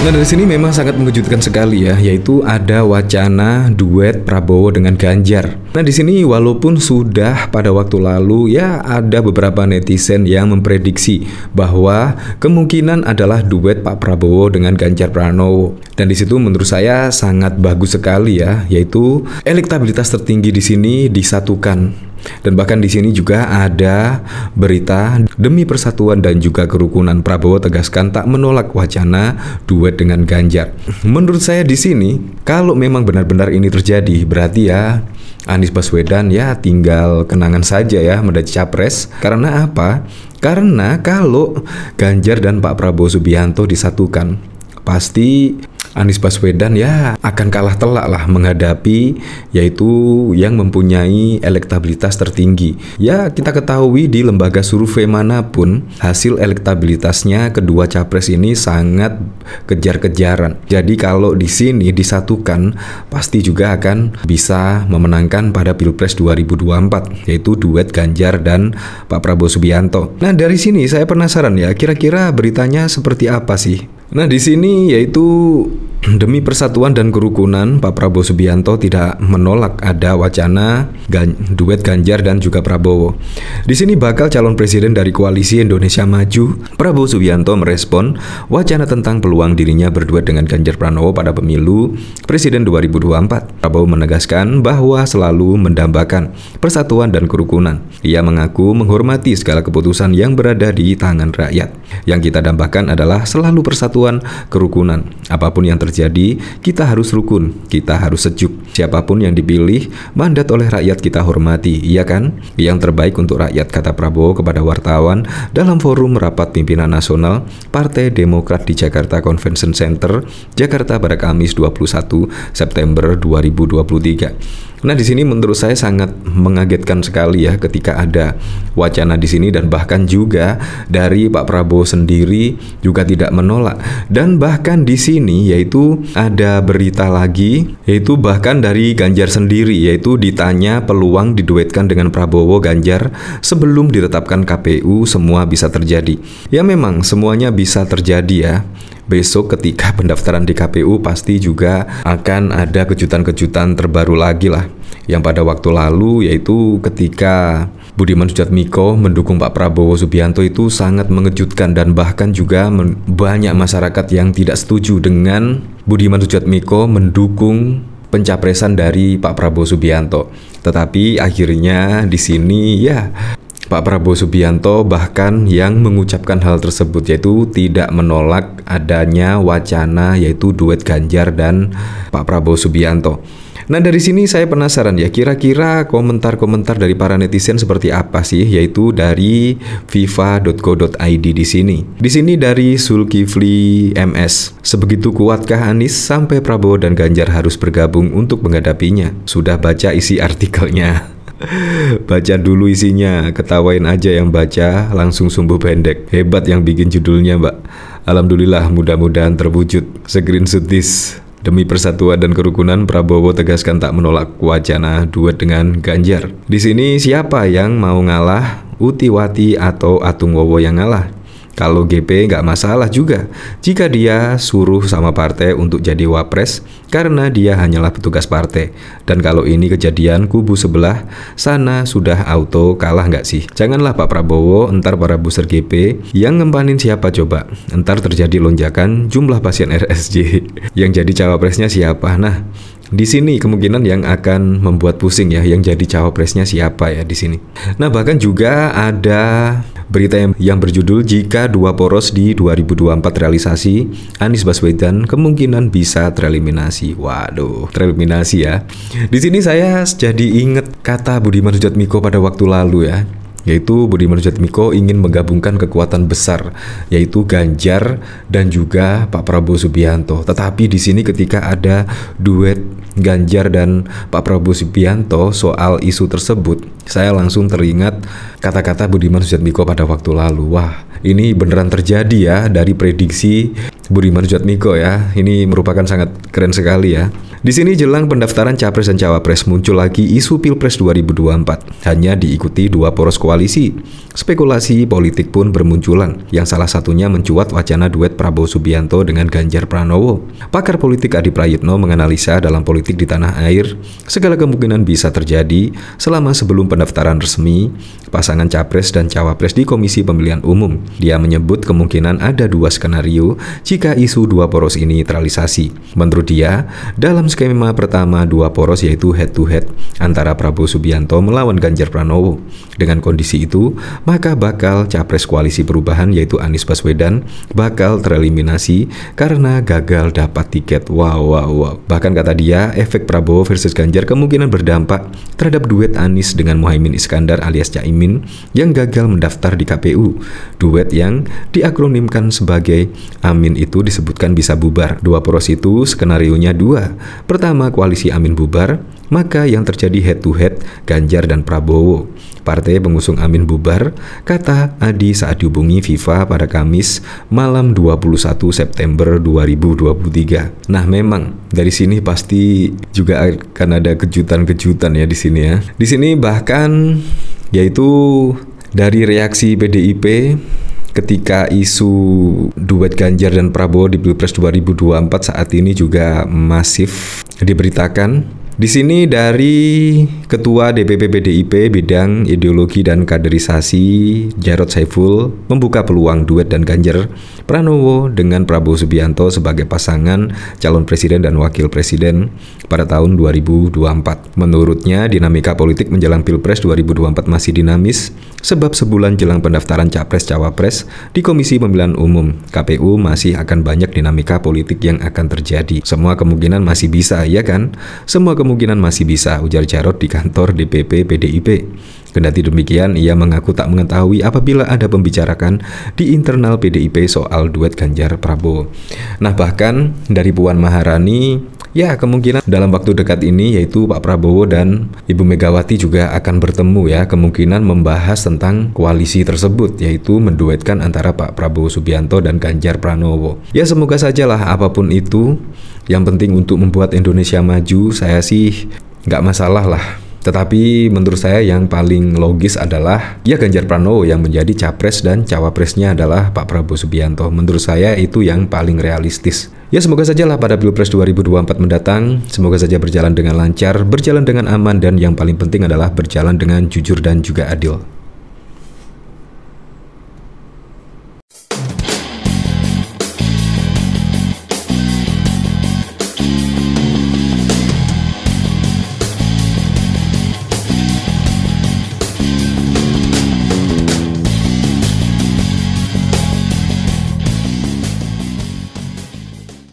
Nah, dari sini memang sangat mengejutkan sekali ya, yaitu ada wacana duet Prabowo dengan Ganjar. Nah, di sini walaupun sudah pada waktu lalu ya ada beberapa netizen yang memprediksi bahwa kemungkinan adalah duet Pak Prabowo dengan Ganjar Pranowo. Dan di situ menurut saya sangat bagus sekali ya, yaitu elektabilitas tertinggi di sini disatukan. Dan bahkan di sini juga ada berita demi persatuan dan juga kerukunan, Prabowo tegaskan tak menolak wacana duet dengan Ganjar. Menurut saya di sini kalau memang benar-benar ini terjadi, berarti ya Anies Baswedan ya tinggal kenangan saja ya menjadi capres. Karena apa? Karena kalau Ganjar dan Pak Prabowo Subianto disatukan, pasti Anies Baswedan ya akan kalah telak lah menghadapi yaitu yang mempunyai elektabilitas tertinggi. Ya kita ketahui di lembaga survei manapun hasil elektabilitasnya kedua capres ini sangat kejar-kejaran. Jadi kalau di sini disatukan pasti juga akan bisa memenangkan pada Pilpres 2024 yaitu duet Ganjar dan Pak Prabowo Subianto. Nah dari sini saya penasaran ya kira-kira beritanya seperti apa sih? Nah di sini yaitu demi persatuan dan kerukunan, Pak Prabowo Subianto tidak menolak ada wacana duet Ganjar dan juga Prabowo. Di sini bakal calon presiden dari koalisi Indonesia Maju, Prabowo Subianto merespon wacana tentang peluang dirinya berduet dengan Ganjar Pranowo pada pemilu presiden 2024. Prabowo menegaskan bahwa selalu mendambakan persatuan dan kerukunan. Ia mengaku menghormati segala keputusan yang berada di tangan rakyat. Yang kita dambakan adalah selalu persatuan, kerukunan. Apapun yang terjadi, kita harus rukun, kita harus sejuk. Siapapun yang dipilih, mandat oleh rakyat kita hormati, iya kan? Yang terbaik untuk rakyat, kata Prabowo kepada wartawan dalam forum rapat pimpinan nasional Partai Demokrat di Jakarta Convention Center, Jakarta pada Kamis 21 September 2023. Nah di sini menurut saya sangat mengagetkan sekali ya ketika ada wacana di sini dan bahkan juga dari Pak Prabowo sendiri juga tidak menolak. Dan bahkan di sini yaitu ada berita lagi yaitu bahkan dari Ganjar sendiri yaitu ditanya peluang diduetkan dengan Prabowo Ganjar sebelum ditetapkan KPU semua bisa terjadi. Ya memang semuanya bisa terjadi ya. Besok ketika pendaftaran di KPU pasti juga akan ada kejutan-kejutan terbaru lagi lah. Yang pada waktu lalu yaitu ketika Budiman Sujatmiko mendukung Pak Prabowo Subianto itu sangat mengejutkan dan bahkan juga banyak masyarakat yang tidak setuju dengan Budiman Sujatmiko mendukung pencapresan dari Pak Prabowo Subianto. Tetapi akhirnya di sini ya Pak Prabowo Subianto bahkan yang mengucapkan hal tersebut yaitu tidak menolak adanya wacana yaitu duet Ganjar dan Pak Prabowo Subianto. Nah dari sini saya penasaran ya kira-kira komentar-komentar dari para netizen seperti apa sih yaitu dari viva.co.id di sini. Di sini dari Zulkifli MS. Sebegitu kuatkah Anies sampai Prabowo dan Ganjar harus bergabung untuk menghadapinya? Sudah baca isi artikelnya. Baca dulu isinya, ketawain aja yang baca langsung sumbu pendek. Hebat yang bikin judulnya, Mbak. Alhamdulillah mudah-mudahan terwujud. Screenshot this. Demi persatuan dan kerukunan, Prabowo tegaskan tak menolak wacana duet dengan Ganjar. Di sini siapa yang mau ngalah? Utiwati atau Atung Wowo yang ngalah? Kalau GP nggak masalah juga jika dia suruh sama partai untuk jadi wapres karena dia hanyalah petugas partai. Dan kalau ini kejadian kubu sebelah sana sudah auto kalah nggak sih? Janganlah Pak Prabowo, entar para booster GP yang ngempanin siapa coba? Entar terjadi lonjakan jumlah pasien RSJ. Yang jadi cawapresnya siapa? Nah, di sini kemungkinan yang akan membuat pusing ya yang jadi cawapresnya siapa ya di sini. Nah, bahkan juga ada berita yang berjudul jika dua poros di 2024 realisasi, Anies Baswedan kemungkinan bisa tereliminasi. Waduh, tereliminasi ya. Di sini saya jadi inget kata Budiman Sujatmiko pada waktu lalu ya. Yaitu Budiman Sujatmiko ingin menggabungkan kekuatan besar yaitu Ganjar dan juga Pak Prabowo Subianto. Tetapi di sini ketika ada duet Ganjar dan Pak Prabowo Subianto soal isu tersebut, saya langsung teringat kata-kata Budiman Sujatmiko pada waktu lalu. Wah, ini beneran terjadi ya dari prediksi Budiman Sujatmiko ya. Ini merupakan sangat keren sekali ya. Di sini jelang pendaftaran Capres dan Cawapres muncul lagi isu Pilpres 2024. Hanya diikuti dua poros koalisi. Spekulasi politik pun bermunculan, yang salah satunya mencuat wacana duet Prabowo Subianto dengan Ganjar Pranowo. Pakar politik Adi Prayitno menganalisa dalam politik di tanah air, segala kemungkinan bisa terjadi selama sebelum pendaftaran resmi pasangan Capres dan Cawapres di Komisi Pemilihan Umum. Dia menyebut kemungkinan ada dua skenario jika isu dua poros ini terrealisasi. Menurut dia, dalam skema pertama dua poros yaitu head to head antara Prabowo Subianto melawan Ganjar Pranowo. Dengan kondisi itu, maka bakal Capres Koalisi Perubahan yaitu Anies Baswedan bakal tereliminasi karena gagal dapat tiket. Wow. Bahkan kata dia, efek Prabowo versus Ganjar kemungkinan berdampak terhadap duet Anies dengan Muhaimin Iskandar alias Caimin yang gagal mendaftar di KPU. Duet yang diakronimkan sebagai Amin itu disebutkan bisa bubar. Dua poros itu skenarionya dua. Pertama, koalisi Amin bubar, maka yang terjadi head to head Ganjar dan Prabowo. Partai pengusung Amin bubar, kata Adi saat dihubungi FIFA pada Kamis malam 21 September 2023. Nah, memang dari sini pasti juga akan ada kejutan-kejutan ya di sini ya. Di sini bahkan yaitu dari reaksi PDIP ketika isu duet Ganjar dan Prabowo di Pilpres 2024 saat ini juga masif diberitakan. Di sini dari Ketua DPP PDIP bidang ideologi dan kaderisasi Jarod Saiful membuka peluang duet dan Ganjar Pranowo dengan Prabowo Subianto sebagai pasangan calon presiden dan wakil presiden pada tahun 2024. Menurutnya, dinamika politik menjelang Pilpres 2024 masih dinamis sebab sebulan jelang pendaftaran Capres-Cawapres di Komisi Pemilihan Umum KPU masih akan banyak dinamika politik yang akan terjadi. Semua kemungkinan masih bisa, ya kan? Semua kemungkinan masih bisa, ujar Jarod di kantor DPP PDIP. Kendati demikian, ia mengaku tak mengetahui apabila ada pembicarakan di internal PDIP soal duet Ganjar Prabowo. Nah, bahkan dari Puan Maharani, ya kemungkinan dalam waktu dekat ini yaitu Pak Prabowo dan Ibu Megawati juga akan bertemu ya, kemungkinan membahas tentang koalisi tersebut, yaitu menduetkan antara Pak Prabowo Subianto dan Ganjar Pranowo. Ya semoga sajalah apapun itu, yang penting untuk membuat Indonesia maju, saya sih nggak masalah lah. Tetapi menurut saya yang paling logis adalah ya Ganjar Pranowo yang menjadi capres dan cawapresnya adalah Pak Prabowo Subianto. Menurut saya itu yang paling realistis. Ya semoga sajalah pada Pilpres 2024 mendatang, semoga saja berjalan dengan lancar, berjalan dengan aman, dan yang paling penting adalah berjalan dengan jujur dan juga adil.